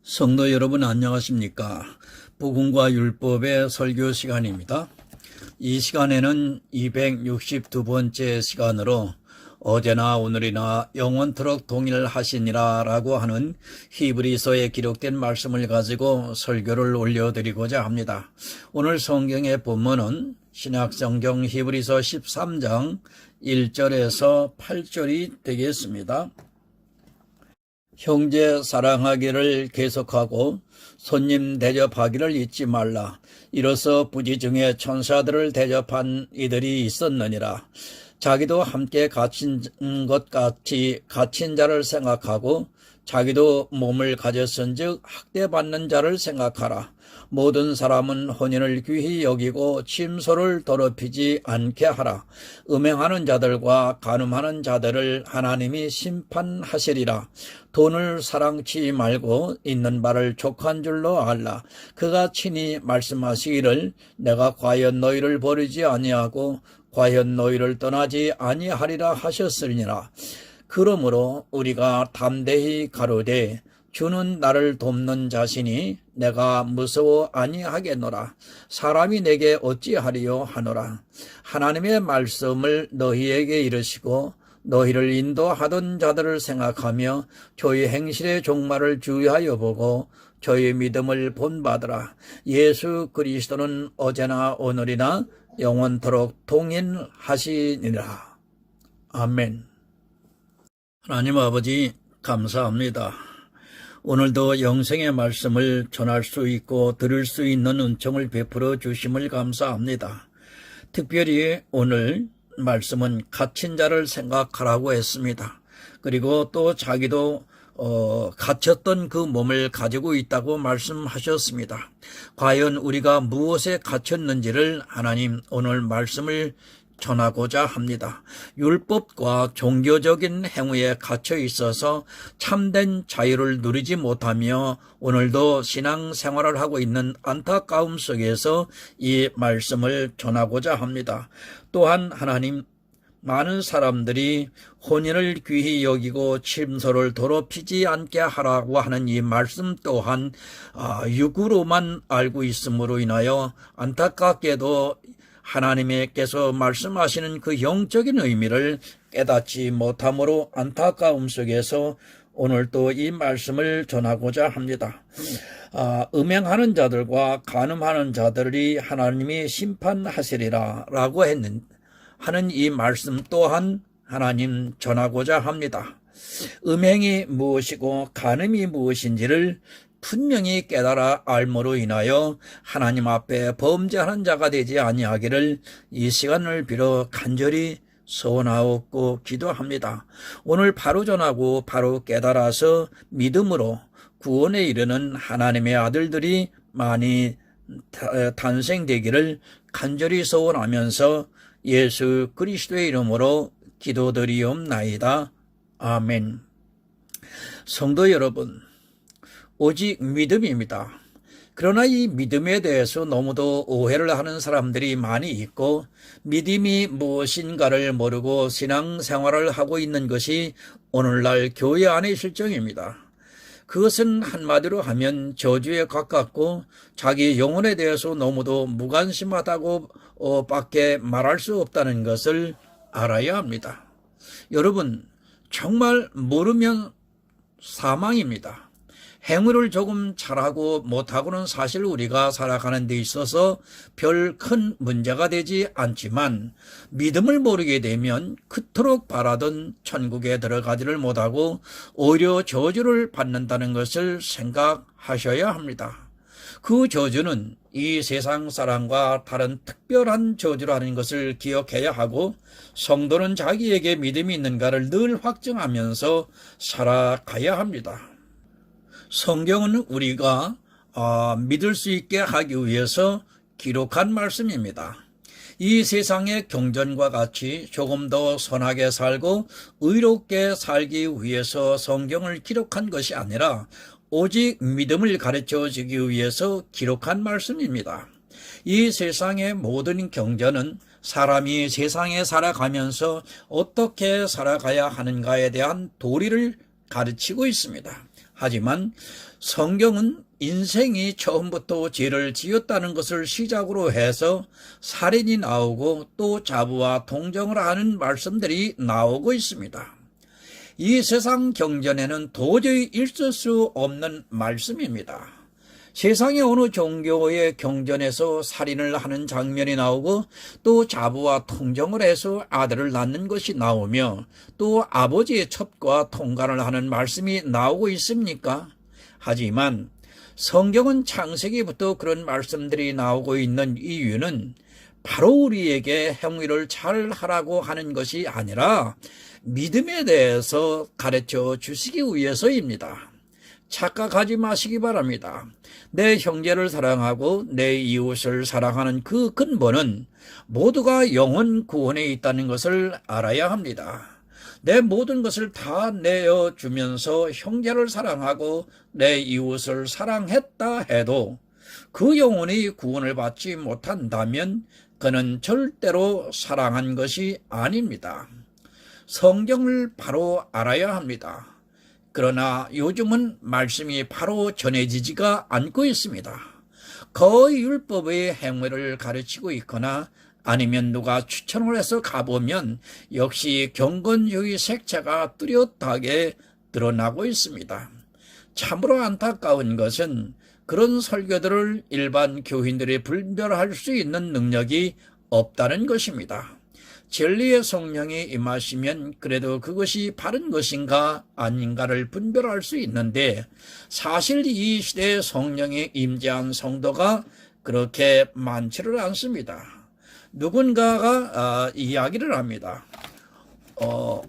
성도 여러분 안녕하십니까? 복음과 율법의 설교 시간입니다. 이 시간에는 262번째 시간으로 어제나 오늘이나 영원토록 동일하시니라 라고 하는 히브리서에 기록된 말씀을 가지고 설교를 올려드리고자 합니다. 오늘 성경의 본문은 신약성경 히브리서 13장 1절에서 8절이 되겠습니다. 형제 사랑하기를 계속하고 손님 대접하기를 잊지 말라. 이로써 부지 중에 천사들을 대접한 이들이 있었느니라. 자기도 함께 갇힌 것 같이 갇힌 자를 생각하고 자기도 몸을 가졌은즉 학대받는 자를 생각하라. 모든 사람은 혼인을 귀히 여기고 침소를 더럽히지 않게 하라. 음행하는 자들과 간음하는 자들을 하나님이 심판하시리라. 돈을 사랑치 말고 있는 바를 족한 줄로 알라. 그가 친히 말씀하시기를 내가 과연 너희를 버리지 아니하고 과연 너희를 떠나지 아니하리라 하셨으니라. 그러므로 우리가 담대히 가로되 주는 나를 돕는 자신이 내가 무서워 아니하겠노라. 사람이 내게 어찌하리요 하노라. 하나님의 말씀을 너희에게 이르시고 너희를 인도하던 자들을 생각하며 저희 행실의 종말을 주의하여 보고 저희 믿음을 본받으라. 예수 그리스도는 어제나 오늘이나 영원토록 동일하시니라. 아멘. 하나님 아버지 감사합니다. 오늘도 영생의 말씀을 전할 수 있고 들을 수 있는 은총을 베풀어 주심을 감사합니다. 특별히 오늘 말씀은 갇힌 자를 생각하라고 했습니다. 그리고 또 자기도 갇혔던 그 몸을 가지고 있다고 말씀하셨습니다. 과연 우리가 무엇에 갇혔는지를 하나님 오늘 말씀을 전하고자 합니다. 율법과 종교적인 행위에 갇혀 있어서 참된 자유를 누리지 못하며 오늘도 신앙생활을 하고 있는 안타까움 속에서 이 말씀을 전하고자 합니다. 또한 하나님 많은 사람들이 혼인을 귀히 여기고 침소를 더럽히지 않게 하라고 하는 이 말씀 또한 육으로만 알고 있음으로 인하여 안타깝게도 하나님께서 말씀하시는 그 영적인 의미를 깨닫지 못함으로 안타까움 속에서 오늘 또 이 말씀을 전하고자 합니다. 음행하는 자들과 간음하는 자들이 하나님이 심판하시리라 라고 하는 이 말씀 또한 하나님 전하고자 합니다. 음행이 무엇이고 간음이 무엇인지를 분명히 깨달아 알므로 인하여 하나님 앞에 범죄하는 자가 되지 아니하기를 이 시간을 빌어 간절히 소원하옵고 기도합니다. 오늘 바로 전하고 바로 깨달아서 믿음으로 구원에 이르는 하나님의 아들들이 많이 탄생되기를 간절히 소원하면서 예수 그리스도의 이름으로 기도드리옵나이다. 아멘. 성도 여러분, 오직 믿음입니다. 그러나 이 믿음에 대해서 너무도 오해를 하는 사람들이 많이 있고 믿음이 무엇인가를 모르고 신앙생활을 하고 있는 것이 오늘날 교회 안의 실정입니다. 그것은 한마디로 하면 저주에 가깝고 자기 영혼에 대해서 너무도 무관심하다고 밖에 말할 수 없다는 것을 알아야 합니다. 여러분, 정말 모르면 사망입니다. 행위를 조금 잘하고 못하고는 사실 우리가 살아가는 데 있어서 별 큰 문제가 되지 않지만 믿음을 모르게 되면 그토록 바라던 천국에 들어가지를 못하고 오히려 저주를 받는다는 것을 생각하셔야 합니다. 그 저주는 이 세상 사람과 다른 특별한 저주라는 것을 기억해야 하고 성도는 자기에게 믿음이 있는가를 늘 확증하면서 살아가야 합니다. 성경은 우리가 믿을 수 있게 하기 위해서 기록한 말씀입니다. 이 세상의 경전과 같이 조금 더 선하게 살고 의롭게 살기 위해서 성경을 기록한 것이 아니라 오직 믿음을 가르쳐 주기 위해서 기록한 말씀입니다. 이 세상의 모든 경전은 사람이 세상에 살아가면서 어떻게 살아가야 하는가에 대한 도리를 가르치고 있습니다. 하지만 성경은 인생이 처음부터 죄를 지었다는 것을 시작으로 해서 살인이 나오고 또 자부와 동정을 하는 말씀들이 나오고 있습니다. 이 세상 경전에는 도저히 있을 수 없는 말씀입니다. 세상의 어느 종교의 경전에서 살인을 하는 장면이 나오고 또 자부와 통정을 해서 아들을 낳는 것이 나오며 또 아버지의 첩과 통관을 하는 말씀이 나오고 있습니까? 하지만 성경은 창세기부터 그런 말씀들이 나오고 있는 이유는 바로 우리에게 행위를 잘 하라고 하는 것이 아니라 믿음에 대해서 가르쳐 주시기 위해서입니다. 착각하지 마시기 바랍니다. 내 형제를 사랑하고 내 이웃을 사랑하는 그 근본은 모두가 영혼 구원에 있다는 것을 알아야 합니다. 내 모든 것을 다 내어주면서 형제를 사랑하고 내 이웃을 사랑했다 해도 그 영혼이 구원을 받지 못한다면 그는 절대로 사랑한 것이 아닙니다. 성경을 바로 알아야 합니다. 그러나 요즘은 말씀이 바로 전해지지가 않고 있습니다. 거의 율법의 행위를 가르치고 있거나 아니면 누가 추천을 해서 가보면 역시 경건주의 색채가 뚜렷하게 드러나고 있습니다. 참으로 안타까운 것은 그런 설교들을 일반 교인들이 분별할 수 있는 능력이 없다는 것입니다. 진리의 성령이 임하시면 그래도 그것이 바른 것인가 아닌가를 분별할 수 있는데 사실 이 시대에 성령이 임재한 성도가 그렇게 많지를 않습니다. 누군가가 이야기를 합니다.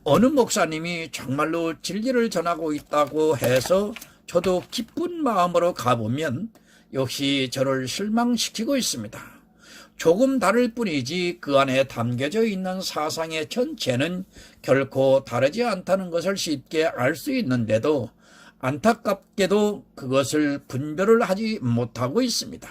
어느 목사님이 정말로 진리를 전하고 있다고 해서 저도 기쁜 마음으로 가보면 역시 저를 실망시키고 있습니다. 조금 다를 뿐이지 그 안에 담겨져 있는 사상의 전체는 결코 다르지 않다는 것을 쉽게 알 수 있는데도 안타깝게도 그것을 분별을 하지 못하고 있습니다.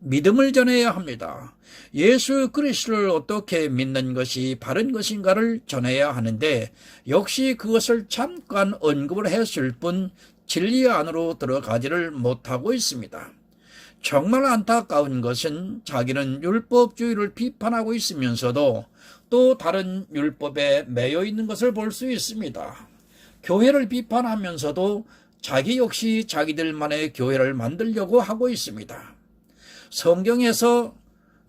믿음을 전해야 합니다. 예수 그리스도를 어떻게 믿는 것이 바른 것인가를 전해야 하는데 역시 그것을 잠깐 언급을 했을 뿐 진리 안으로 들어가지를 못하고 있습니다. 정말 안타까운 것은 자기는 율법주의를 비판하고 있으면서도 또 다른 율법에 매여 있는 것을 볼 수 있습니다. 교회를 비판하면서도 자기 역시 자기들만의 교회를 만들려고 하고 있습니다. 성경에서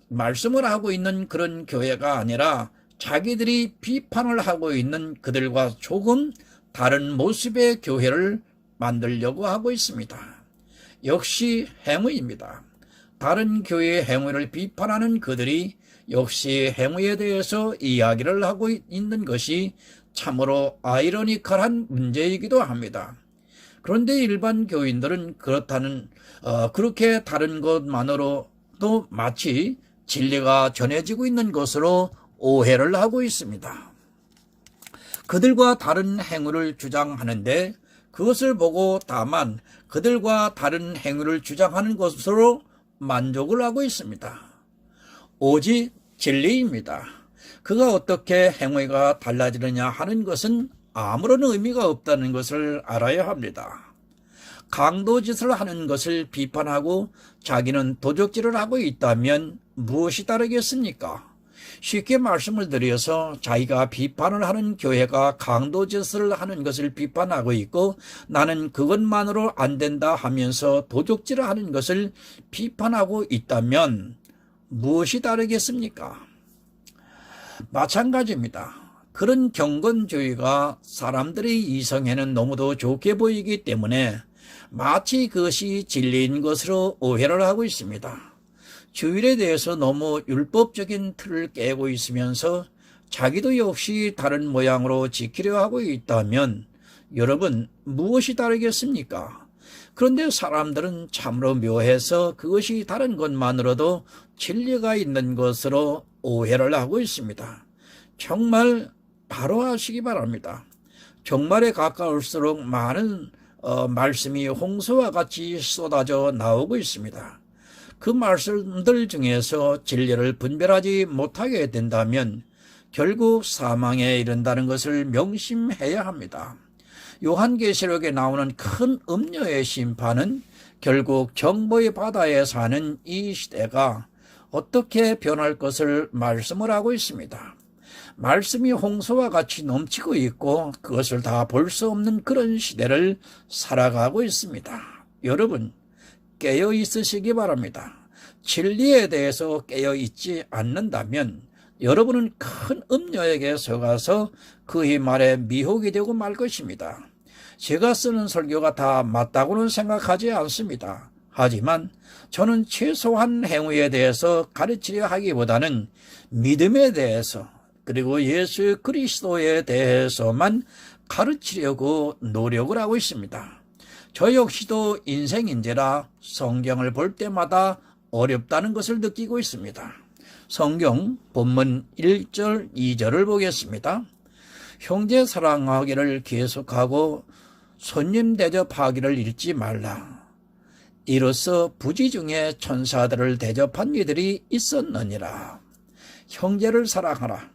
말씀을 하고 있는 그런 교회가 아니라 자기들이 비판을 하고 있는 그들과 조금 다른 모습의 교회를 만들려고 하고 있습니다. 역시 행위입니다. 다른 교회의 행위를 비판하는 그들이 역시 행위에 대해서 이야기를 하고 있는 것이 참으로 아이러니컬한 문제이기도 합니다. 그런데 일반 교인들은 그렇게 다른 것만으로도 마치 진리가 전해지고 있는 것으로 오해를 하고 있습니다. 그들과 다른 행위를 주장하는데 그것을 보고 다만 그들과 다른 행위를 주장하는 것으로 만족을 하고 있습니다. 오직 진리입니다. 그가 어떻게 행위가 달라지느냐 하는 것은 아무런 의미가 없다는 것을 알아야 합니다. 강도짓을 하는 것을 비판하고 자기는 도적질을 하고 있다면 무엇이 다르겠습니까? 쉽게 말씀을 드려서 자기가 비판을 하는 교회가 강도짓을 하는 것을 비판하고 있고 나는 그것만으로 안 된다 하면서 도적질을 하는 것을 비판하고 있다면 무엇이 다르겠습니까? 마찬가지입니다. 그런 경건주의가 사람들의 이성에는 너무도 좋게 보이기 때문에 마치 그것이 진리인 것으로 오해를 하고 있습니다. 주일에 대해서 너무 율법적인 틀을 깨고 있으면서 자기도 역시 다른 모양으로 지키려 하고 있다면 여러분 무엇이 다르겠습니까? 그런데 사람들은 참으로 묘해서 그것이 다른 것만으로도 진리가 있는 것으로 오해를 하고 있습니다. 정말 바로 하시기 바랍니다. 종말에 가까울수록 많은 말씀이 홍수와 같이 쏟아져 나오고 있습니다. 그 말씀들 중에서 진리를 분별하지 못하게 된다면 결국 사망에 이른다는 것을 명심해야 합니다. 요한계시록에 나오는 큰 음녀의 심판은 결국 정보의 바다에 사는 이 시대가 어떻게 변할 것을 말씀을 하고 있습니다. 말씀이 홍수와 같이 넘치고 있고 그것을 다 볼 수 없는 그런 시대를 살아가고 있습니다. 여러분, 깨어 있으시기 바랍니다. 진리에 대해서 깨어 있지 않는다면 여러분은 큰 음녀에게 속아서 그의 말에 미혹이 되고 말 것입니다. 제가 쓰는 설교가 다 맞다고는 생각하지 않습니다. 하지만 저는 최소한 행위에 대해서 가르치려 하기보다는 믿음에 대해서 그리고 예수 그리스도에 대해서만 가르치려고 노력을 하고 있습니다. 저 역시도 인생인지라 성경을 볼 때마다 어렵다는 것을 느끼고 있습니다. 성경 본문 1절 2절을 보겠습니다. 형제 사랑하기를 계속하고 손님 대접하기를 잊지 말라. 이로써 부지 중에 천사들을 대접한 이들이 있었느니라. 형제를 사랑하라.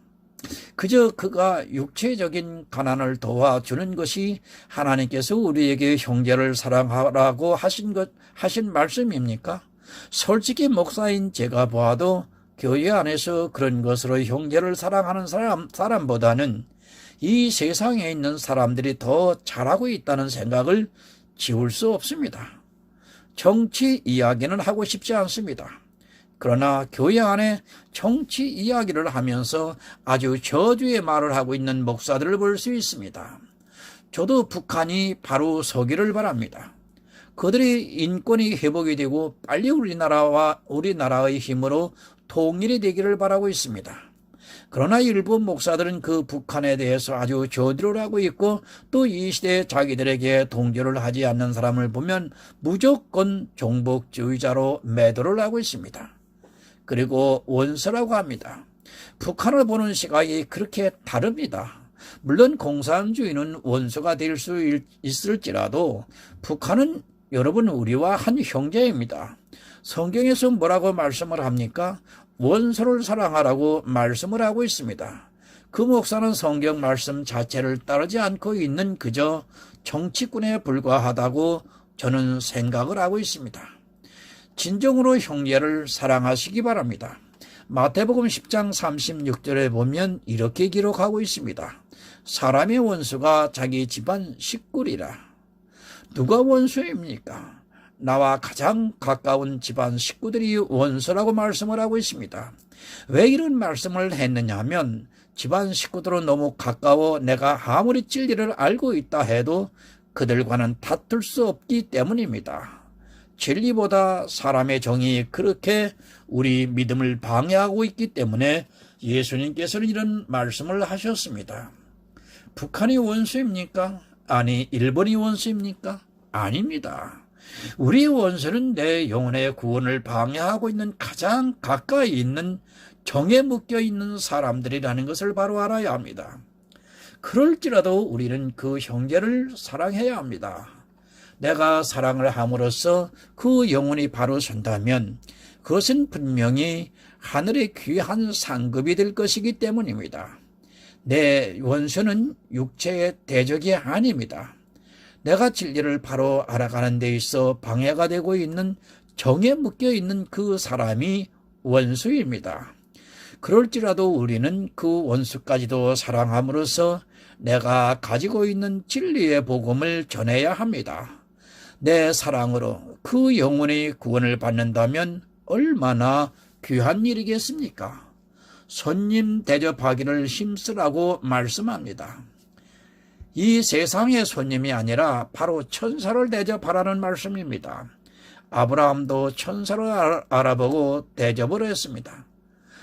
그저 그가 육체적인 가난을 도와주는 것이 하나님께서 우리에게 형제를 사랑하라고 하신 말씀입니까? 솔직히 목사인 제가 보아도 교회 안에서 그런 것으로 형제를 사랑하는 사람보다는 이 세상에 있는 사람들이 더 잘하고 있다는 생각을 지울 수 없습니다. 정치 이야기는 하고 싶지 않습니다. 그러나 교회 안에 정치 이야기를 하면서 아주 저주의 말을 하고 있는 목사들을 볼 수 있습니다. 저도 북한이 바로 서기를 바랍니다. 그들의 인권이 회복이 되고 빨리 우리나라의 힘으로 통일이 되기를 바라고 있습니다. 그러나 일부 목사들은 그 북한에 대해서 아주 저주를 하고 있고 또 이 시대에 자기들에게 동조를 하지 않는 사람을 보면 무조건 종북주의자로 매도를 하고 있습니다. 그리고 원수라고 합니다. 북한을 보는 시각이 그렇게 다릅니다. 물론 공산주의는 원수가 될 수 있을지라도 북한은 여러분 우리와 한 형제입니다. 성경에서 뭐라고 말씀을 합니까? 원수를 사랑하라고 말씀을 하고 있습니다. 그 목사는 성경 말씀 자체를 따르지 않고 있는 그저 정치꾼에 불과하다고 저는 생각을 하고 있습니다. 진정으로 형제를 사랑하시기 바랍니다. 마태복음 10장 36절에 보면 이렇게 기록하고 있습니다. 사람의 원수가 자기 집안 식구리라. 누가 원수입니까? 나와 가장 가까운 집안 식구들이 원수라고 말씀을 하고 있습니다. 왜 이런 말씀을 했느냐 하면 집안 식구들은 너무 가까워 내가 아무리 진리를 알고 있다 해도 그들과는 다툴 수 없기 때문입니다. 진리보다 사람의 정이 그렇게 우리 믿음을 방해하고 있기 때문에 예수님께서는 이런 말씀을 하셨습니다. 북한이 원수입니까? 아니, 일본이 원수입니까? 아닙니다. 우리 원수는 내 영혼의 구원을 방해하고 있는 가장 가까이 있는 정에 묶여 있는 사람들이라는 것을 바로 알아야 합니다. 그럴지라도 우리는 그 형제를 사랑해야 합니다. 내가 사랑을 함으로써 그 영혼이 바로 선다면 그것은 분명히 하늘의 귀한 상급이 될 것이기 때문입니다. 내 원수는 육체의 대적이 아닙니다. 내가 진리를 바로 알아가는 데 있어 방해가 되고 있는 정에 묶여 있는 그 사람이 원수입니다. 그럴지라도 우리는 그 원수까지도 사랑함으로써 내가 가지고 있는 진리의 복음을 전해야 합니다. 내 사랑으로 그 영혼의 구원을 받는다면 얼마나 귀한 일이겠습니까? 손님 대접하기를 힘쓰라고 말씀합니다. 이 세상의 손님이 아니라 바로 천사를 대접하라는 말씀입니다. 아브라함도 천사를 알아보고 대접을 했습니다.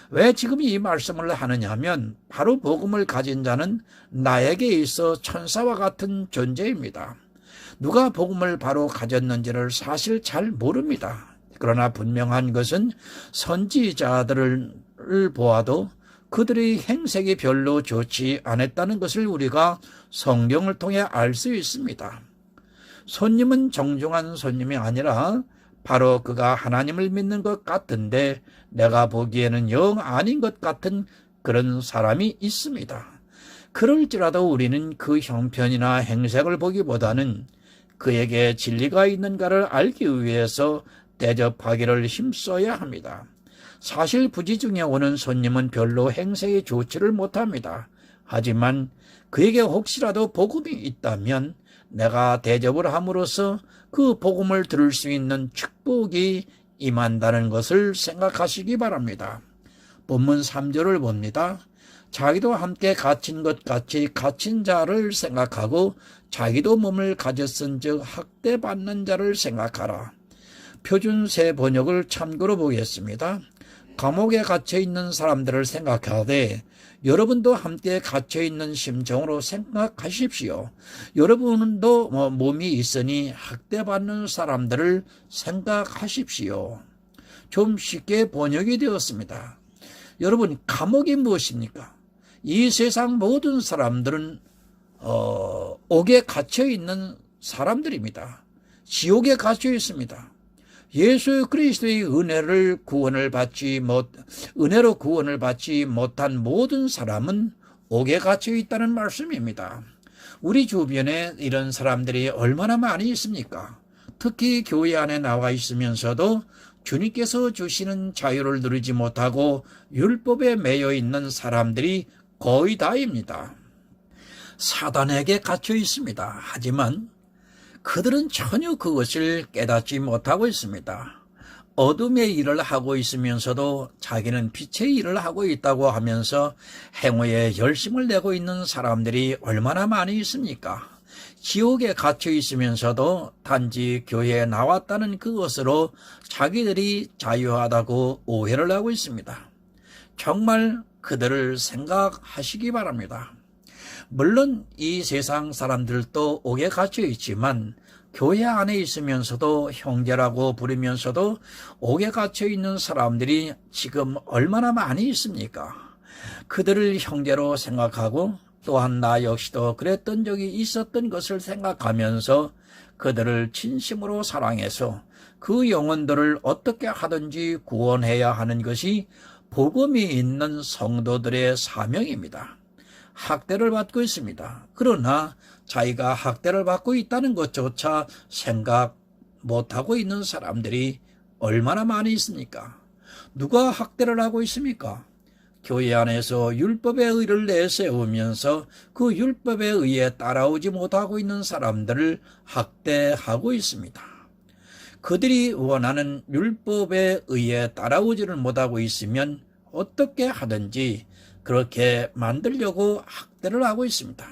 왜 지금 이 말씀을 하느냐 하면 바로 복음을 가진 자는 나에게 있어 천사와 같은 존재입니다. 누가 복음을 바로 가졌는지를 사실 잘 모릅니다. 그러나 분명한 것은 선지자들을 보아도 그들의 행색이 별로 좋지 않았다는 것을 우리가 성경을 통해 알 수 있습니다. 손님은 정중한 손님이 아니라 바로 그가 하나님을 믿는 것 같은데 내가 보기에는 영 아닌 것 같은 그런 사람이 있습니다. 그럴지라도 우리는 그 형편이나 행색을 보기보다는 그에게 진리가 있는가를 알기 위해서 대접하기를 힘써야 합니다. 사실 부지중에 오는 손님은 별로 행색이 좋지를 못합니다. 하지만 그에게 혹시라도 복음이 있다면 내가 대접을 함으로써 그 복음을 들을 수 있는 축복이 임한다는 것을 생각하시기 바랍니다. 본문 3절을 봅니다. 자기도 함께 갇힌 것 같이 갇힌 자를 생각하고 자기도 몸을 가졌은즉 학대받는 자를 생각하라. 표준세 번역을 참고로 보겠습니다. 감옥에 갇혀 있는 사람들을 생각하되 여러분도 함께 갇혀 있는 심정으로 생각하십시오. 여러분도 몸이 있으니 학대받는 사람들을 생각하십시오. 좀 쉽게 번역이 되었습니다. 여러분, 감옥이 무엇입니까? 이 세상 모든 사람들은 옥에 갇혀 있는 사람들입니다. 지옥에 갇혀 있습니다. 예수 그리스도의 은혜로 구원을 받지 못한 모든 사람은 옥에 갇혀 있다는 말씀입니다. 우리 주변에 이런 사람들이 얼마나 많이 있습니까? 특히 교회 안에 나와 있으면서도 주님께서 주시는 자유를 누리지 못하고 율법에 매여 있는 사람들이 거의 다입니다. 사단에게 갇혀 있습니다. 하지만 그들은 전혀 그것을 깨닫지 못하고 있습니다. 어둠의 일을 하고 있으면서도 자기는 빛의 일을 하고 있다고 하면서 행위에 열심을 내고 있는 사람들이 얼마나 많이 있습니까? 지옥에 갇혀 있으면서도 단지 교회에 나왔다는 그것으로 자기들이 자유하다고 오해를 하고 있습니다. 정말 그들을 생각하시기 바랍니다. 물론 이 세상 사람들도 옥에 갇혀 있지만 교회 안에 있으면서도 형제라고 부르면서도 옥에 갇혀 있는 사람들이 지금 얼마나 많이 있습니까? 그들을 형제로 생각하고 또한 나 역시도 그랬던 적이 있었던 것을 생각하면서 그들을 진심으로 사랑해서 그 영혼들을 어떻게 하든지 구원해야 하는 것이 복음이 있는 성도들의 사명입니다. 학대를 받고 있습니다. 그러나 자기가 학대를 받고 있다는 것조차 생각 못하고 있는 사람들이 얼마나 많이 있습니까? 누가 학대를 하고 있습니까? 교회 안에서 율법의 의를 내세우면서 그 율법에 의해 따라오지 못하고 있는 사람들을 학대하고 있습니다. 그들이 원하는 율법에 의해 따라오지를 못하고 있으면 어떻게 하든지 그렇게 만들려고 학대를 하고 있습니다.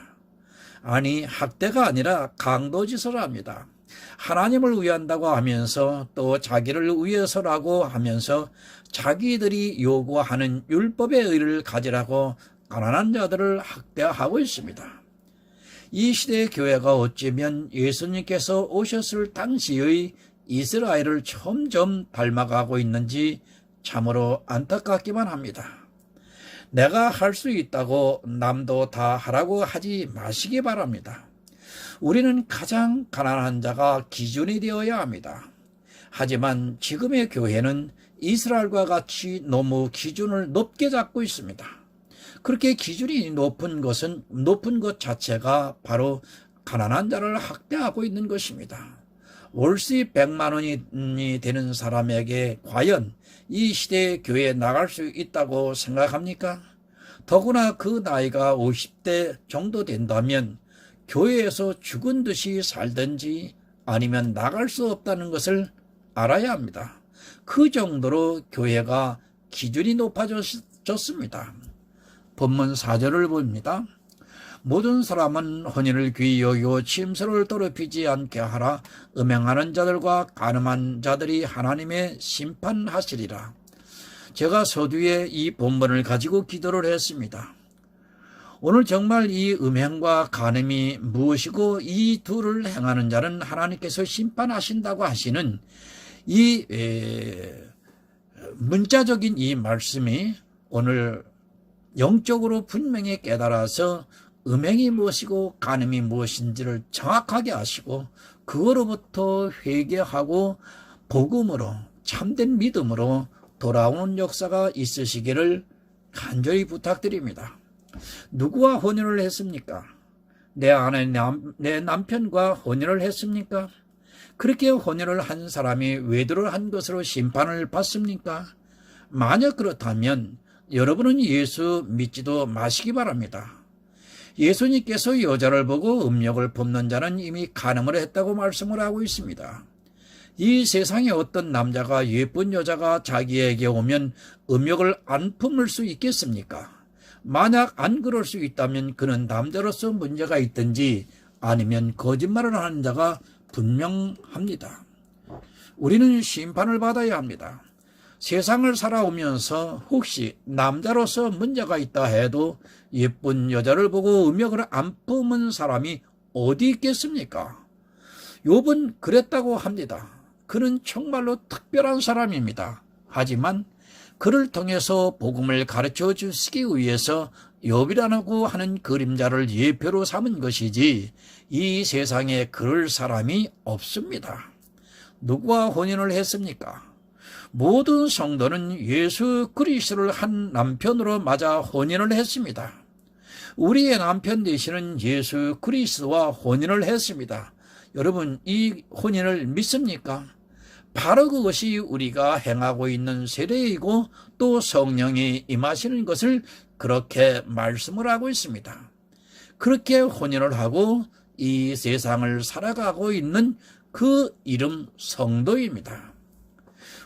아니, 학대가 아니라 강도짓을 합니다. 하나님을 위한다고 하면서 또 자기를 위해서라고 하면서 자기들이 요구하는 율법의 의를 가지라고 가난한 자들을 학대하고 있습니다. 이 시대의 교회가 어쩌면 예수님께서 오셨을 당시의 이스라엘을 점점 닮아가고 있는지 참으로 안타깝기만 합니다. 내가 할 수 있다고 남도 다 하라고 하지 마시기 바랍니다. 우리는 가장 가난한 자가 기준이 되어야 합니다. 하지만 지금의 교회는 이스라엘과 같이 너무 기준을 높게 잡고 있습니다. 그렇게 기준이 높은 것 자체가 바로 가난한 자를 학대하고 있는 것입니다. 월수입 100만 원이 되는 사람에게 과연 이 시대의 교회에 나갈 수 있다고 생각합니까? 더구나 그 나이가 50대 정도 된다면 교회에서 죽은 듯이 살든지 아니면 나갈 수 없다는 것을 알아야 합니다. 그 정도로 교회가 기준이 높아졌습니다. 본문 4절을 봅니다. 모든 사람은 혼인을 귀히 여기고 침소를 더럽히지 않게 하라. 음행하는 자들과 간음한 자들이 하나님의 심판하시리라. 제가 서두에 이 본문을 가지고 기도를 했습니다. 오늘 정말 이 음행과 간음이 무엇이고 이 둘을 행하는 자는 하나님께서 심판하신다고 하시는 이 문자적인 이 말씀이 오늘 영적으로 분명히 깨달아서 음행이 무엇이고 간음이 무엇인지를 정확하게 아시고 그거로부터 회개하고 복음으로 참된 믿음으로 돌아오는 역사가 있으시기를 간절히 부탁드립니다. 누구와 혼인을 했습니까? 내 남편과 혼인을 했습니까? 그렇게 혼인을 한 사람이 외도를 한 것으로 심판을 받습니까? 만약 그렇다면 여러분은 예수 믿지도 마시기 바랍니다. 예수님께서 여자를 보고 음욕을 품는 자는 이미 간음을 했다고 말씀을 하고 있습니다. 이 세상에 어떤 남자가 예쁜 여자가 자기에게 오면 음욕을 안 품을 수 있겠습니까? 만약 안 그럴 수 있다면 그는 남자로서 문제가 있든지 아니면 거짓말을 하는 자가 분명합니다. 우리는 심판을 받아야 합니다. 세상을 살아오면서 혹시 남자로서 문제가 있다 해도 예쁜 여자를 보고 음욕을 안 품은 사람이 어디 있겠습니까? 욥은 그랬다고 합니다. 그는 정말로 특별한 사람입니다. 하지만 그를 통해서 복음을 가르쳐 주시기 위해서 욥이라고 하는 그림자를 예표로 삼은 것이지 이 세상에 그럴 사람이 없습니다. 누구와 혼인을 했습니까? 모든 성도는 예수 그리스도를 한 남편으로 맞아 혼인을 했습니다. 우리의 남편 되시는 예수 그리스도와 혼인을 했습니다. 여러분, 이 혼인을 믿습니까? 바로 그것이 우리가 행하고 있는 세례이고 또 성령이 임하시는 것을 그렇게 말씀을 하고 있습니다. 그렇게 혼인을 하고 이 세상을 살아가고 있는 그 이름 성도입니다.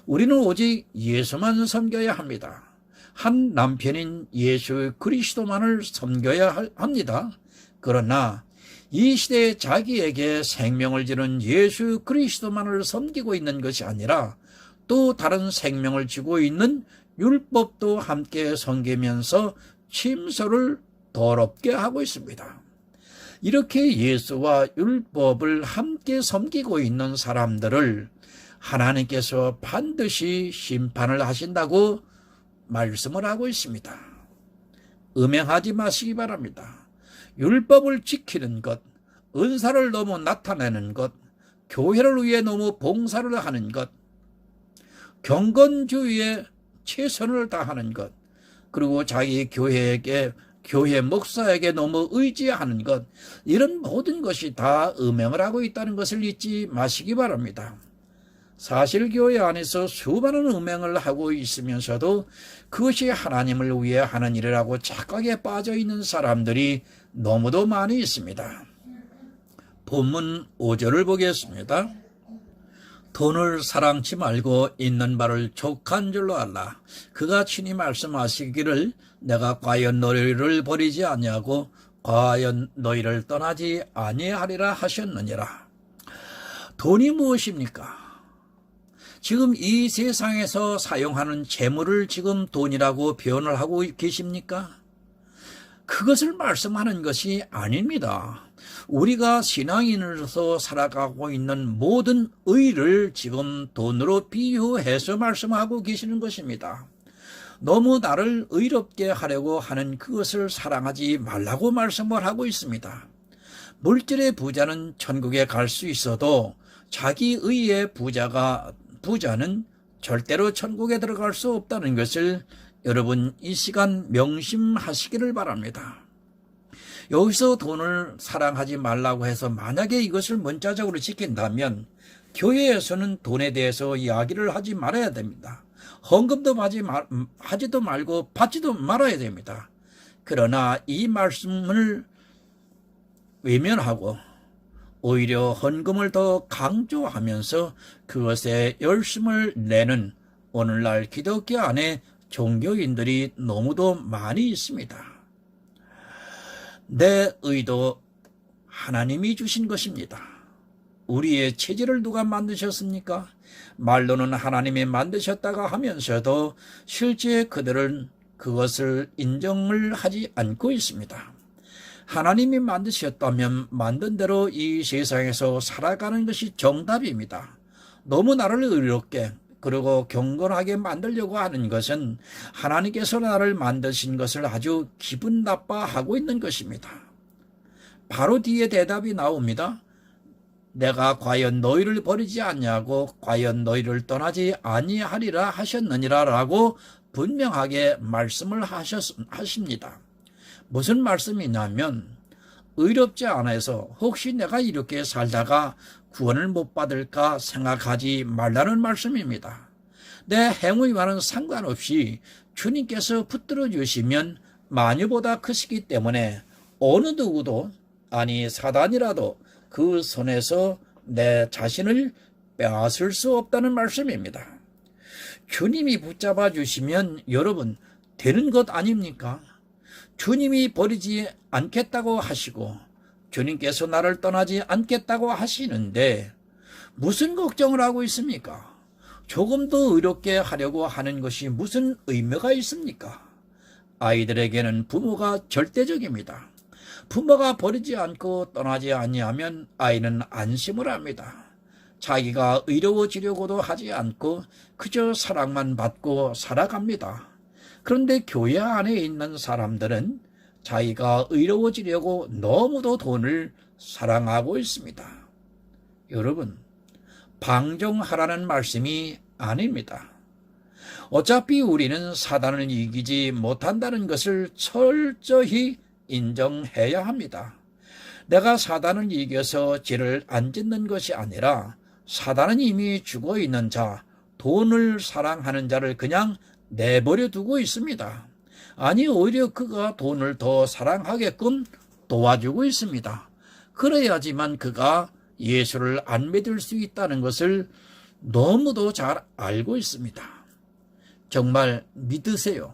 우리는 오직 예수만 섬겨야 합니다. 한 남편인 예수 그리스도만을 섬겨야 합니다. 그러나 이 시대에 자기에게 생명을 주는 예수 그리스도만을 섬기고 있는 것이 아니라 또 다른 생명을 주고 있는 율법도 함께 섬기면서 침소를 더럽게 하고 있습니다. 이렇게 예수와 율법을 함께 섬기고 있는 사람들을 하나님께서 반드시 심판을 하신다고 말씀을 하고 있습니다. 음행하지 마시기 바랍니다. 율법을 지키는 것, 은사를 너무 나타내는 것, 교회를 위해 너무 봉사를 하는 것, 경건주의에 최선을 다하는 것, 그리고 자기 교회 목사에게 너무 의지하는 것, 이런 모든 것이 다 음행을 하고 있다는 것을 잊지 마시기 바랍니다. 사실 교회 안에서 수많은 음행을 하고 있으면서도 그것이 하나님을 위해 하는 일이라고 착각에 빠져 있는 사람들이 너무도 많이 있습니다. 본문 5절을 보겠습니다. 돈을 사랑치 말고 있는 바를 족한 줄로 알라. 그가 친히 말씀하시기를 내가 과연 너희를 버리지 아니하고 과연 너희를 떠나지 아니하리라 하셨느니라. 돈이 무엇입니까? 지금 이 세상에서 사용하는 재물을 지금 돈이라고 표현을 하고 계십니까? 그것을 말씀하는 것이 아닙니다. 우리가 신앙인으로서 살아가고 있는 모든 의를 지금 돈으로 비유해서 말씀하고 계시는 것입니다. 너무 나를 의롭게 하려고 하는 그것을 사랑하지 말라고 말씀을 하고 있습니다. 물질의 부자는 천국에 갈 수 있어도 자기 의의 부자는 절대로 천국에 들어갈 수 없다는 것을 여러분 이 시간 명심하시기를 바랍니다. 여기서 돈을 사랑하지 말라고 해서 만약에 이것을 문자적으로 지킨다면 교회에서는 돈에 대해서 이야기를 하지 말아야 됩니다. 헌금도 하지도 말고 받지도 말아야 됩니다. 그러나 이 말씀을 외면하고 오히려 헌금을 더 강조하면서 그것에 열심을 내는 오늘날 기독교 안에 종교인들이 너무도 많이 있습니다. 내 의도 하나님이 주신 것입니다. 우리의 체질을 누가 만드셨습니까? 말로는 하나님이 만드셨다가 하면서도 실제 그들은 그것을 인정을 하지 않고 있습니다. 하나님이 만드셨다면 만든 대로 이 세상에서 살아가는 것이 정답입니다. 너무 나를 의롭게 그리고 경건하게 만들려고 하는 것은 하나님께서 나를 만드신 것을 아주 기분 나빠하고 있는 것입니다. 바로 뒤에 대답이 나옵니다. 내가 과연 너희를 버리지 않냐고 과연 너희를 떠나지 아니하리라 하셨느니라 라고 분명하게 말씀을 하십니다. 무슨 말씀이냐면 의롭지 않아서 혹시 내가 이렇게 살다가 구원을 못 받을까 생각하지 말라는 말씀입니다. 내 행위와는 상관없이 주님께서 붙들어 주시면 마녀보다 크시기 때문에 어느 누구도, 아니 사단이라도 그 손에서 내 자신을 빼앗을 수 없다는 말씀입니다. 주님이 붙잡아 주시면 여러분 되는 것 아닙니까? 주님이 버리지 않겠다고 하시고 주님께서 나를 떠나지 않겠다고 하시는데 무슨 걱정을 하고 있습니까? 조금 더 의롭게 하려고 하는 것이 무슨 의미가 있습니까? 아이들에게는 부모가 절대적입니다. 부모가 버리지 않고 떠나지 아니하면 아이는 안심을 합니다. 자기가 의로워지려고도 하지 않고 그저 사랑만 받고 살아갑니다. 그런데 교회 안에 있는 사람들은 자기가 의로워지려고 너무도 돈을 사랑하고 있습니다. 여러분, 방종하라는 말씀이 아닙니다. 어차피 우리는 사단을 이기지 못한다는 것을 철저히 인정해야 합니다. 내가 사단을 이겨서 죄를 안 짓는 것이 아니라 사단은 이미 죽어 있는 자, 돈을 사랑하는 자를 그냥 내버려 두고 있습니다. 아니 오히려 그가 돈을 더 사랑하게끔 도와주고 있습니다. 그래야지만 그가 예수를 안 믿을 수 있다는 것을 너무도 잘 알고 있습니다. 정말 믿으세요.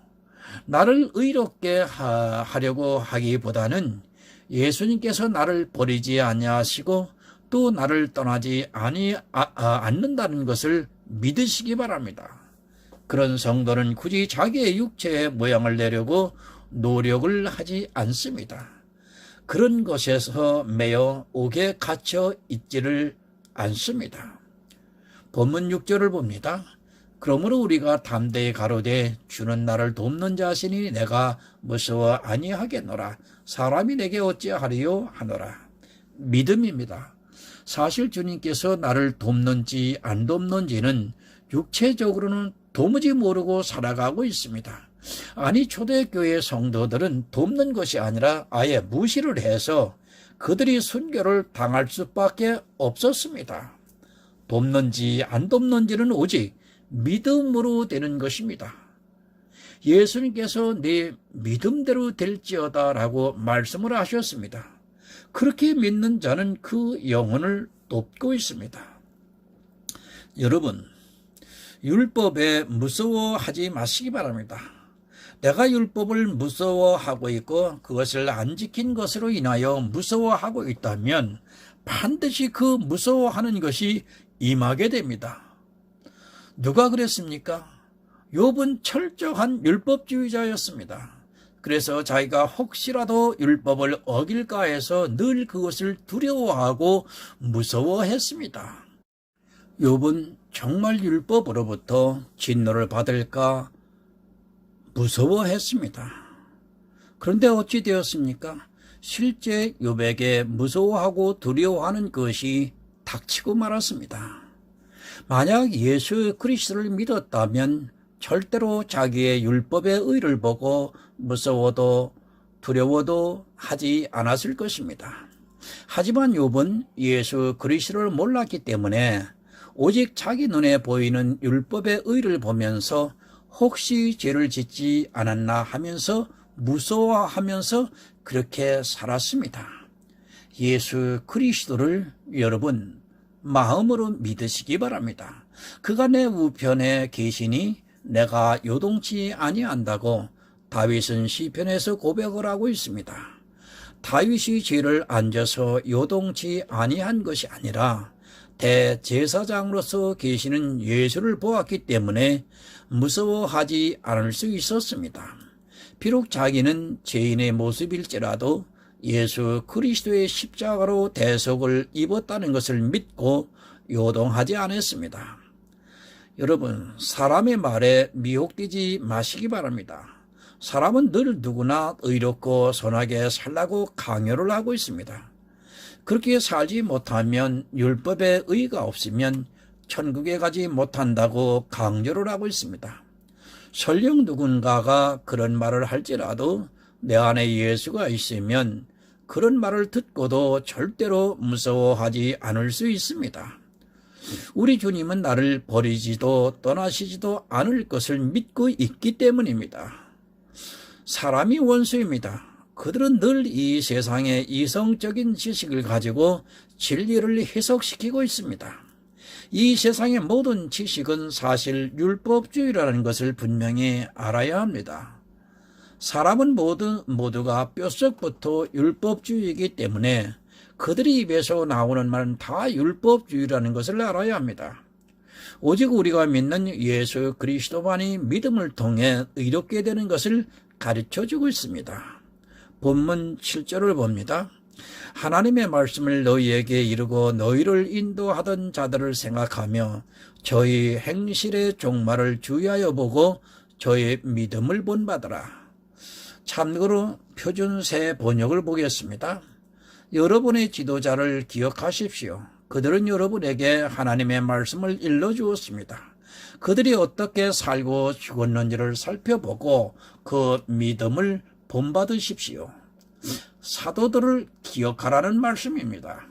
나를 의롭게 하려고 하기보다는 예수님께서 나를 버리지 아니하시고 또 나를 떠나지 않는다는 것을 믿으시기 바랍니다. 그런 성도는 굳이 자기의 육체의 모양을 내려고 노력을 하지 않습니다. 그런 것에서 매여 옥에 갇혀 있지를 않습니다. 본문 6절을 봅니다. 그러므로 우리가 담대히 가로되 주는 나를 돕는 자시니 내가 무서워 아니하겠노라. 사람이 내게 어찌하리요 하노라. 믿음입니다. 사실 주님께서 나를 돕는지 안 돕는지는 육체적으로는 도무지 모르고 살아가고 있습니다. 아니 초대교회 성도들은 돕는 것이 아니라 아예 무시를 해서 그들이 순교를 당할 수밖에 없었습니다. 돕는지 안 돕는지는 오직 믿음으로 되는 것입니다. 예수님께서 네 믿음대로 될지어다 라고 말씀을 하셨습니다. 그렇게 믿는 자는 그 영혼을 돕고 있습니다. 여러분, 율법에 무서워하지 마시기 바랍니다. 내가 율법을 무서워하고 있고 그것을 안 지킨 것으로 인하여 무서워하고 있다면 반드시 그 무서워하는 것이 임하게 됩니다. 누가 그랬습니까? 욥은 철저한 율법주의자였습니다. 그래서 자기가 혹시라도 율법을 어길까 해서 늘 그것을 두려워하고 무서워했습니다. 욥은 정말 율법으로부터 진노를 받을까 무서워했습니다. 그런데 어찌 되었습니까? 실제 욥에게 무서워하고 두려워하는 것이 닥치고 말았습니다. 만약 예수 그리스도를 믿었다면 절대로 자기의 율법의 의를 보고 무서워도 두려워도 하지 않았을 것입니다. 하지만 욥은 예수 그리스도를 몰랐기 때문에 오직 자기 눈에 보이는 율법의 의를 보면서 혹시 죄를 짓지 않았나 하면서 무서워하면서 그렇게 살았습니다. 예수 그리스도를 여러분 마음으로 믿으시기 바랍니다. 그가 내 우편에 계시니 내가 요동치 아니한다고 다윗은 시편에서 고백을 하고 있습니다. 다윗이 죄를 안 져서 요동치 아니한 것이 아니라 대제사장으로서 계시는 예수를 보았기 때문에 무서워하지 않을 수 있었습니다. 비록 자기는 죄인의 모습일지라도 예수 그리스도의 십자가로 대속을 입었다는 것을 믿고 요동하지 않았습니다. 여러분, 사람의 말에 미혹되지 마시기 바랍니다. 사람은 늘 누구나 의롭고 선하게 살라고 강요를 하고 있습니다. 그렇게 살지 못하면 율법에 의가 없으면 천국에 가지 못한다고 강조를 하고 있습니다. 설령 누군가가 그런 말을 할지라도 내 안에 예수가 있으면 그런 말을 듣고도 절대로 무서워하지 않을 수 있습니다. 우리 주님은 나를 버리지도 떠나시지도 않을 것을 믿고 있기 때문입니다. 사람이 원수입니다. 그들은 늘 이 세상의 이성적인 지식을 가지고 진리를 해석시키고 있습니다. 이 세상의 모든 지식은 사실 율법주의라는 것을 분명히 알아야 합니다. 사람은 모두가 뼛속부터 율법주의이기 때문에 그들의 입에서 나오는 말은 다 율법주의라는 것을 알아야 합니다. 오직 우리가 믿는 예수 그리스도만이 믿음을 통해 의롭게 되는 것을 가르쳐주고 있습니다. 본문 7절을 봅니다. 하나님의 말씀을 너희에게 이르고 너희를 인도하던 자들을 생각하며 저희 행실의 종말을 주의하여 보고 저의 믿음을 본받으라. 참고로 표준새 번역을 보겠습니다. 여러분의 지도자를 기억하십시오. 그들은 여러분에게 하나님의 말씀을 일러주었습니다. 그들이 어떻게 살고 죽었는지를 살펴보고 그 믿음을 본받으십시오. 사도들을 기억하라는 말씀입니다.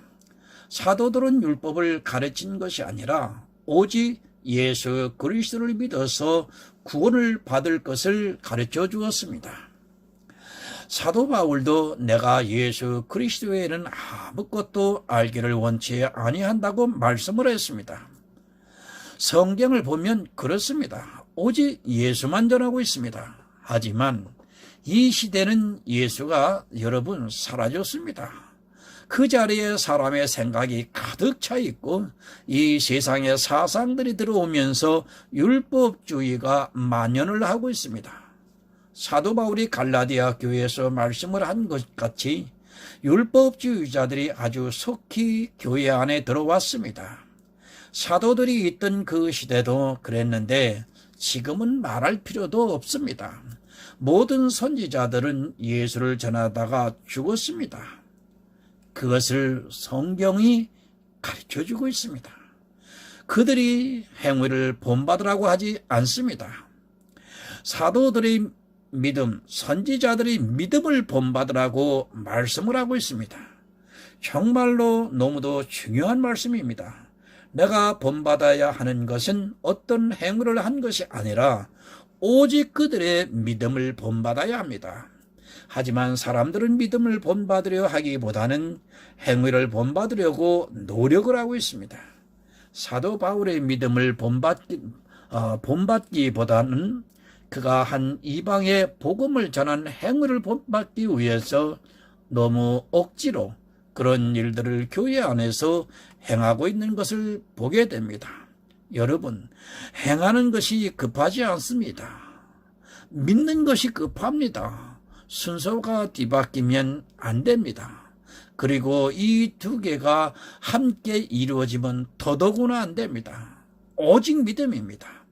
사도들은 율법을 가르친 것이 아니라 오직 예수 그리스도를 믿어서 구원을 받을 것을 가르쳐 주었습니다. 사도 바울도 내가 예수 그리스도 외에는 아무것도 알기를 원치 아니한다고 말씀을 했습니다. 성경을 보면 그렇습니다. 오직 예수만 전하고 있습니다. 하지만 이 시대는 예수가 여러분 사라졌습니다. 그 자리에 사람의 생각이 가득 차 있고 이 세상의 사상들이 들어오면서 율법주의가 만연을 하고 있습니다. 사도 바울이 갈라디아 교회에서 말씀을 한 것 같이 율법주의자들이 아주 속히 교회 안에 들어왔습니다. 사도들이 있던 그 시대도 그랬는데 지금은 말할 필요도 없습니다. 모든 선지자들은 예수를 전하다가 죽었습니다. 그것을 성경이 가르쳐주고 있습니다. 그들이 행위를 본받으라고 하지 않습니다. 사도들의 믿음, 선지자들이 믿음을 본받으라고 말씀을 하고 있습니다. 정말로 너무도 중요한 말씀입니다. 내가 본받아야 하는 것은 어떤 행위를 한 것이 아니라 오직 그들의 믿음을 본받아야 합니다. 하지만 사람들은 믿음을 본받으려 하기보다는 행위를 본받으려고 노력을 하고 있습니다. 사도 바울의 믿음을 본받기보다는 그가 한 이방의 복음을 전한 행위를 본받기 위해서 너무 억지로 그런 일들을 교회 안에서 행하고 있는 것을 보게 됩니다. 여러분, 행하는 것이 급하지 않습니다. 믿는 것이 급합니다. 순서가 뒤바뀌면 안 됩니다. 그리고 이 두 개가 함께 이루어지면 더더구나 안 됩니다. 오직 믿음입니다.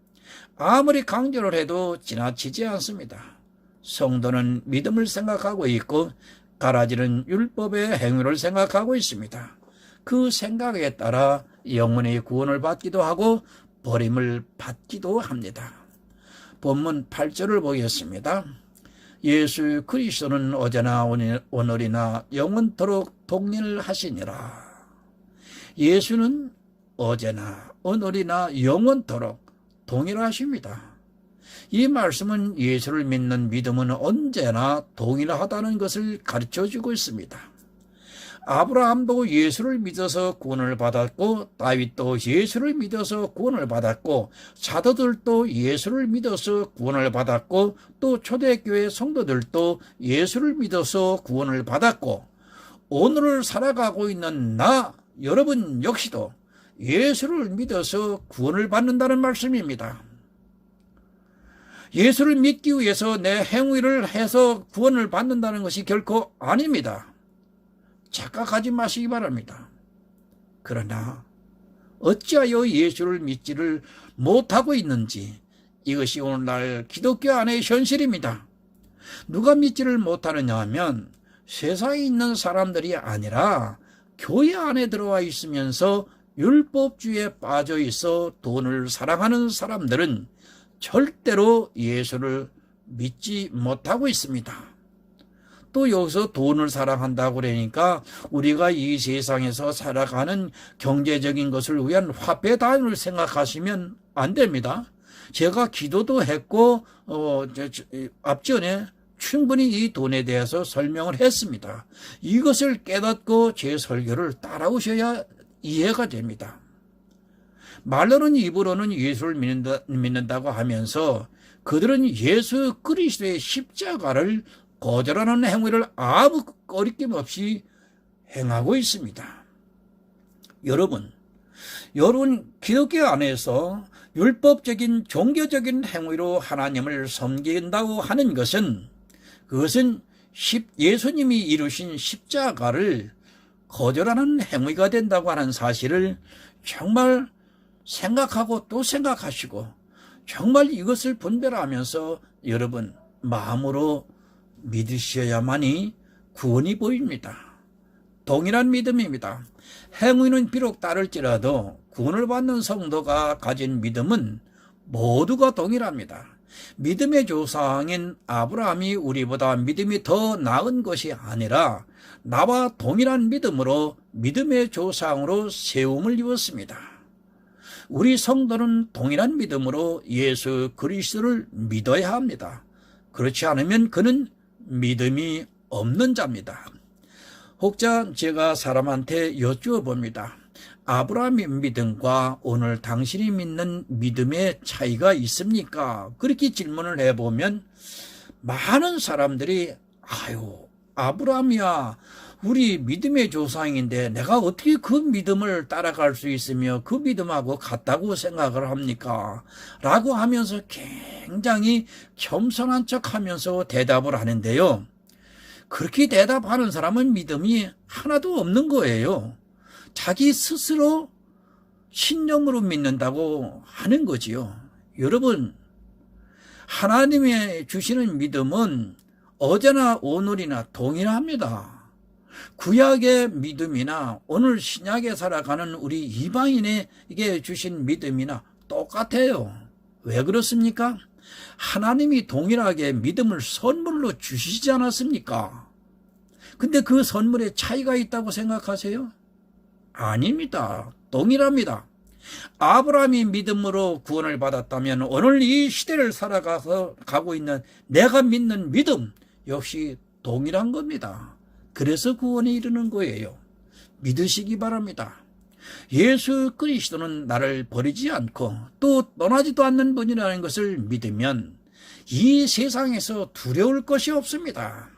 아무리 강조를 해도 지나치지 않습니다. 성도는 믿음을 생각하고 있고 가라지는 율법의 행위를 생각하고 있습니다. 그 생각에 따라 영혼의 구원을 받기도 하고 버림을 받기도 합니다. 본문 8절을 보겠습니다. 예수 그리스도는 어제나 오늘이나 영원토록 동일하시니라. 예수는 어제나 오늘이나 영원토록 동일하십니다. 이 말씀은 예수를 믿는 믿음은 언제나 동일하다는 것을 가르쳐주고 있습니다. 아브라함도 예수를 믿어서 구원을 받았고 다윗도 예수를 믿어서 구원을 받았고 사도들도 예수를 믿어서 구원을 받았고 또 초대교회 성도들도 예수를 믿어서 구원을 받았고 오늘을 살아가고 있는 여러분 역시도 예수를 믿어서 구원을 받는다는 말씀입니다. 예수를 믿기 위해서 내 행위를 해서 구원을 받는다는 것이 결코 아닙니다. 착각하지 마시기 바랍니다. 그러나 어찌하여 예수를 믿지를 못하고 있는지 이것이 오늘날 기독교 안의 현실입니다. 누가 믿지를 못하느냐 하면 세상에 있는 사람들이 아니라 교회 안에 들어와 있으면서 율법주의에 빠져 있어 돈을 사랑하는 사람들은 절대로 예수를 믿지 못하고 있습니다. 또 여기서 돈을 사랑한다고 그러니까 우리가 이 세상에서 살아가는 경제적인 것을 위한 화폐 단위를 생각하시면 안 됩니다. 제가 기도도 했고 앞전에 충분히 이 돈에 대해서 설명을 했습니다. 이것을 깨닫고 제 설교를 따라오셔야 이해가 됩니다. 말로는 입으로는 예수를 믿는다고 하면서 그들은 예수 그리스도의 십자가를 거절하는 행위를 아무 꺼리낌 없이 행하고 있습니다. 여러분 기독교 안에서 율법적인 종교적인 행위로 하나님을 섬긴다고 하는 것은 그것은 예수님이 이루신 십자가를 거절하는 행위가 된다고 하는 사실을 정말 생각하고 또 생각하시고 정말 이것을 분별하면서 여러분 마음으로 믿으셔야만이 구원이 보입니다. 동일한 믿음입니다. 행위는 비록 다를지라도 구원을 받는 성도가 가진 믿음은 모두가 동일합니다. 믿음의 조상인 아브라함이 우리보다 믿음이 더 나은 것이 아니라 나와 동일한 믿음으로 믿음의 조상으로 세움을 입었습니다. 우리 성도는 동일한 믿음으로 예수 그리스도를 믿어야 합니다. 그렇지 않으면 그는 믿음이 없는 자입니다. 혹자 제가 사람한테 여쭈어 봅니다. 아브라함의 믿음과 오늘 당신이 믿는 믿음의 차이가 있습니까? 그렇게 질문을 해보면 많은 사람들이 아브라함이야 우리 믿음의 조상인데 내가 어떻게 그 믿음을 따라갈 수 있으며 그 믿음하고 같다고 생각을 합니까? 라고 하면서 굉장히 겸손한 척하면서 대답을 하는데요. 그렇게 대답하는 사람은 믿음이 하나도 없는 거예요. 자기 스스로 신념으로 믿는다고 하는 거지요. 여러분, 하나님의 주시는 믿음은 어제나 오늘이나 동일합니다. 구약의 믿음이나 오늘 신약에 살아가는 우리 이방인에게 주신 믿음이나 똑같아요. 왜 그렇습니까? 하나님이 동일하게 믿음을 선물로 주시지 않았습니까? 근데 그 선물에 차이가 있다고 생각하세요? 아닙니다. 동일합니다. 아브라함이 믿음으로 구원을 받았다면 오늘 이 시대를 가고 있는 내가 믿는 믿음 역시 동일한 겁니다. 그래서 구원에 이르는 거예요. 믿으시기 바랍니다. 예수 그리스도는 나를 버리지 않고 또 떠나지도 않는 분이라는 것을 믿으면 이 세상에서 두려울 것이 없습니다.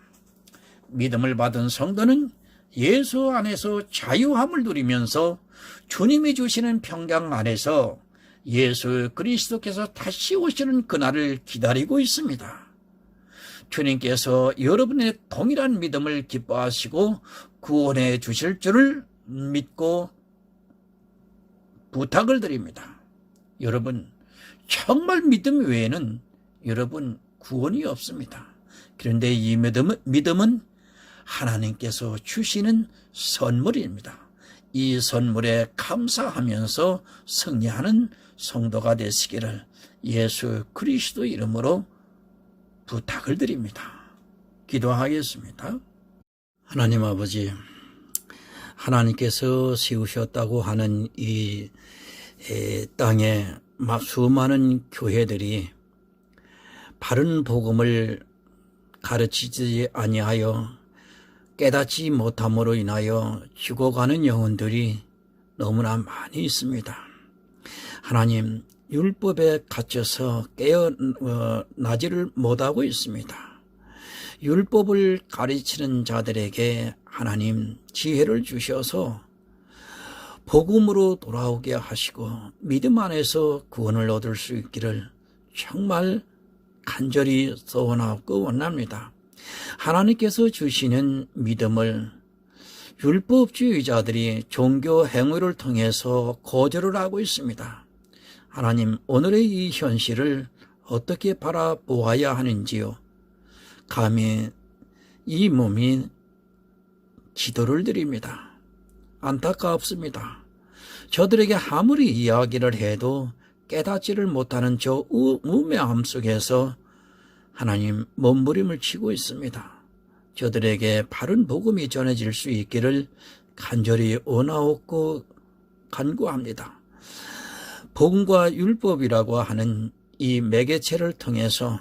믿음을 받은 성도는 예수 안에서 자유함을 누리면서 주님이 주시는 평강 안에서 예수 그리스도께서 다시 오시는 그날을 기다리고 있습니다. 주님께서 여러분의 동일한 믿음을 기뻐하시고 구원해 주실 줄을 믿고 부탁을 드립니다. 여러분, 정말 믿음 외에는 여러분 구원이 없습니다. 그런데 이 믿음은 하나님께서 주시는 선물입니다. 이 선물에 감사하면서 승리하는 성도가 되시기를 예수 그리스도 이름으로 부탁을 드립니다. 기도하겠습니다. 하나님 아버지, 하나님께서 세우셨다고 하는 이 땅에 수많은 교회들이 바른 복음을 가르치지 아니하여 깨닫지 못함으로 인하여 죽어가는 영혼들이 너무나 많이 있습니다. 하나님, 율법에 갇혀서 깨어나지를 못하고 있습니다. 율법을 가르치는 자들에게 하나님 지혜를 주셔서 복음으로 돌아오게 하시고 믿음 안에서 구원을 얻을 수 있기를 정말 간절히 소원하고 원합니다. 하나님께서 주시는 믿음을 율법주의자들이 종교 행위를 통해서 거절을 하고 있습니다. 하나님, 오늘의 이 현실을 어떻게 바라보아야 하는지요? 감히 이 몸이 기도를 드립니다. 안타깝습니다. 저들에게 아무리 이야기를 해도 깨닫지를 못하는 저 우매함 속에서 하나님 몸부림을 치고 있습니다. 저들에게 바른 복음이 전해질 수 있기를 간절히 원하옵고 간구합니다. 복음과 율법이라고 하는 이 매개체를 통해서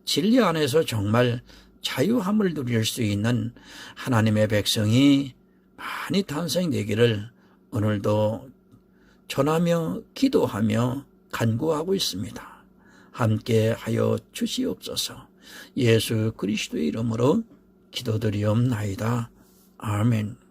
진리 안에서 정말 자유함을 누릴 수 있는 하나님의 백성이 많이 탄생되기를 오늘도 전하며 기도하며 간구하고 있습니다. 함께 하여 주시옵소서. 예수 그리스도의 이름으로 기도드리옵나이다. 아멘.